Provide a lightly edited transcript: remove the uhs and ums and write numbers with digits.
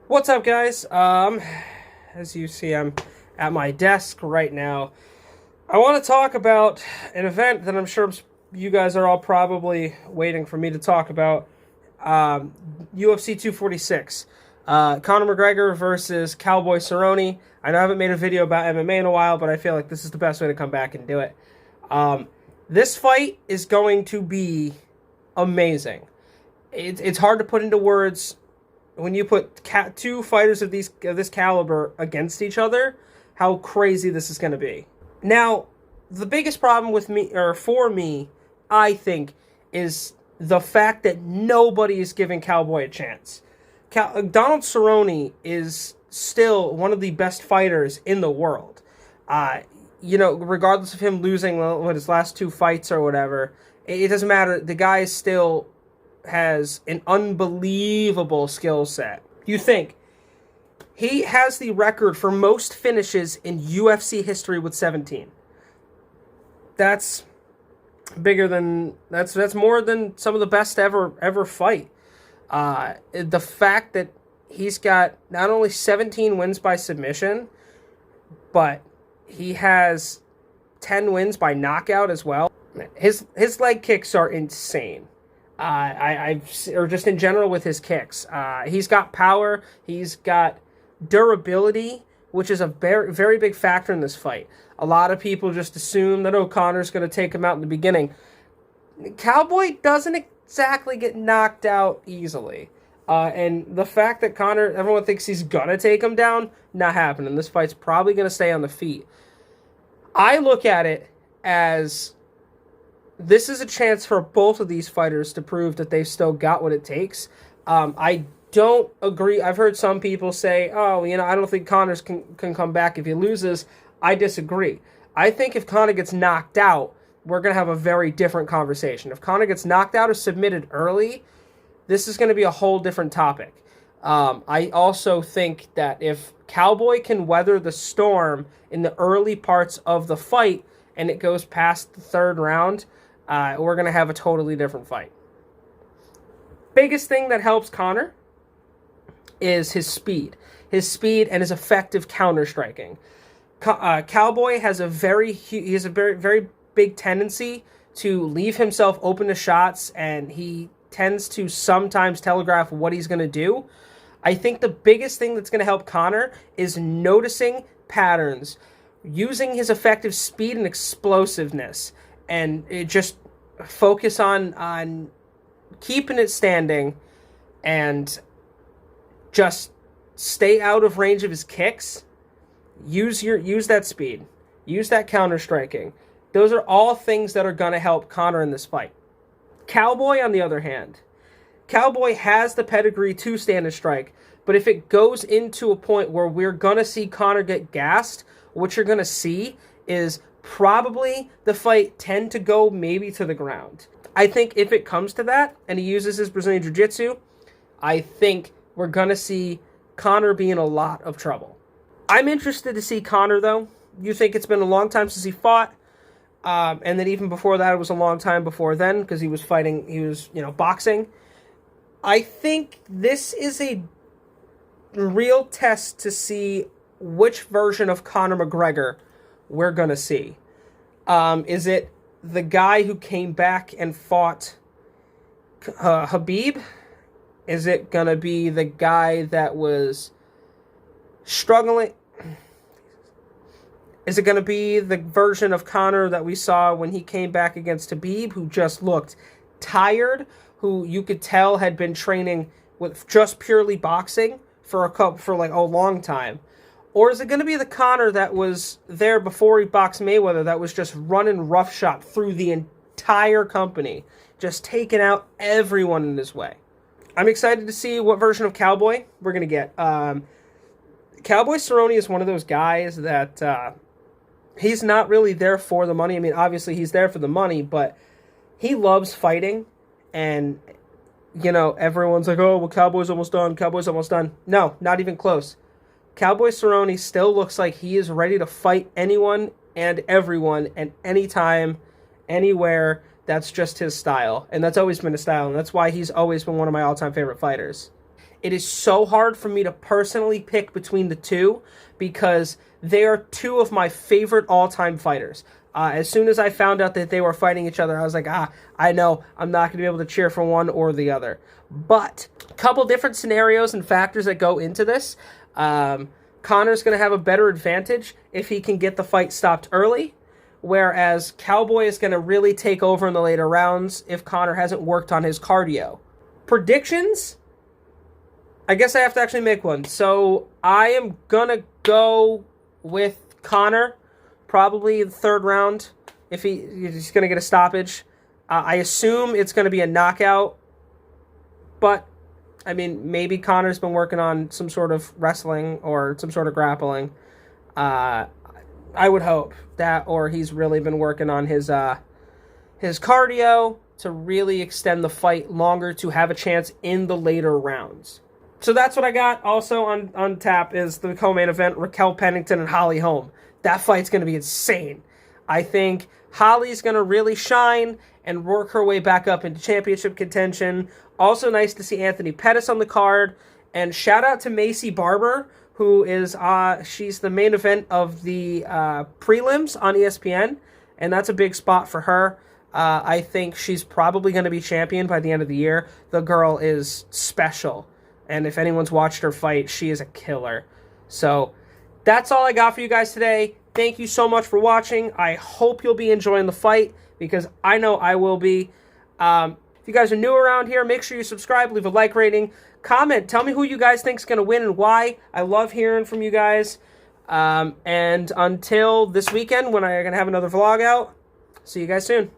What's up, guys? As you see, I'm at my desk right now. I want to talk about an event that I'm sure you guys are all probably waiting for me to talk about. Um, UFC 246. Conor McGregor versus Cowboy Cerrone. I know I haven't made a video about MMA in a while, but I feel like this is the best way to come back and do it. Um, this fight is going to be amazing. It's hard to put into words when you put two fighters of this caliber against each other, how crazy this is going to be. Now, the biggest problem with me, or for me, I think, is the fact that nobody is giving Cowboy a chance. Donald Cerrone is still one of the best fighters in the world. Uh, Regardless of him losing his last two fights or whatever, it doesn't matter. The guy is still has an unbelievable skill set. You think he has the record for most finishes in UFC history with 17. That's bigger than that's more than some of the best ever fight. The fact that he's got not only 17 wins by submission, but he has 10 wins by knockout as well. His leg kicks are insane. Or just in general with his kicks. He's got power. He's got durability, which is a very, very big factor in this fight. A lot of people just assume that O'Connor's going to take him out in the beginning. Cowboy doesn't exactly get knocked out easily. And the fact that Conor, everyone thinks he's going to take him down, not happening. This fight's probably going to stay on the feet. I look at it as this is a chance for both of these fighters to prove that they've still got what it takes. I don't agree. I've heard some people say, I don't think Conor can come back if he loses. I disagree. I think if Conor gets knocked out, we're going to have a very different conversation. If Conor gets knocked out or submitted early, this is going to be a whole different topic. I also think that if Cowboy can weather the storm in the early parts of the fight and it goes past the third round, we're going to have a totally different fight. Biggest thing that helps Conor is his speed. His speed and his effective counter-striking. Cowboy has a very very big tendency to leave himself open to shots, and he tends to sometimes telegraph what he's going to do. I think the biggest thing that's going to help Conor is noticing patterns, using his effective speed and explosiveness, and it just focus on keeping it standing and just stay out of range of his kicks. Use that speed. Use that counter striking. Those are all things that are going to help Conor in this fight. Cowboy, on the other hand, Cowboy has the pedigree to stand and strike, but if it goes into a point where we're going to see Conor get gassed, what you're going to see is probably the fight tend to go maybe to the ground. I think if it comes to that and he uses his Brazilian Jiu-Jitsu, I think we're going to see Conor be in a lot of trouble. I'm interested to see Conor, though. You think it's been a long time since he fought, and then even before that, it was a long time before then because he was boxing. I think this is a real test to see which version of Conor McGregor we're going to see. Is it the guy who came back and fought Khabib? Is it going to be the guy that was struggling? Is it going to be the version of Conor that we saw when he came back against Khabib, who just looked tired, who you could tell had been training with just purely boxing for a long time? Or is it going to be the Conor that was there before he boxed Mayweather, that was just running roughshod through the entire company, just taking out everyone in his way? I'm excited to see what version of Cowboy we're going to get. Cowboy Cerrone is one of those guys that he's not really there for the money. I mean, obviously he's there for the money, but he loves fighting. And, everyone's like, oh, well, Cowboy's almost done. Cowboy's almost done. No, not even close. Cowboy Cerrone still looks like he is ready to fight anyone and everyone and anytime, anywhere. That's just his style. And that's always been his style. And that's why he's always been one of my all-time favorite fighters. it is so hard for me to personally pick between the two because they are two of my favorite all-time fighters. As soon as I found out that they were fighting each other, I was like, I know I'm not going to be able to cheer for one or the other. But a couple different scenarios and factors that go into this. Conor's going to have a better advantage if he can get the fight stopped early, whereas Cowboy is going to really take over in the later rounds if Conor hasn't worked on his cardio. Predictions? I guess I have to actually make one. So I am going to go with Conor, probably the third round, if he's going to get a stoppage. I assume it's going to be a knockout, but, I mean, maybe Conor's been working on some sort of wrestling or some sort of grappling. I would hope that, or he's really been working on his cardio to really extend the fight longer to have a chance in the later rounds. So that's what I got. Also on tap is the co-main event, Raquel Pennington and Holly Holm. That fight's going to be insane. I think Holly's going to really shine and work her way back up into championship contention. Also nice to see Anthony Pettis on the card. And shout out to Macy Barber, who is she's the main event of the prelims on ESPN. And that's a big spot for her. I think she's probably going to be champion by the end of the year. The girl is special. And if anyone's watched her fight, she is a killer. So that's all I got for you guys today. Thank you so much for watching. I hope you'll be enjoying the fight because I know I will be. If you guys are new around here, make sure you subscribe, leave a like rating, comment, tell me who you guys think is going to win and why. I love hearing from you guys. And until this weekend when I'm going to have another vlog out, see you guys soon.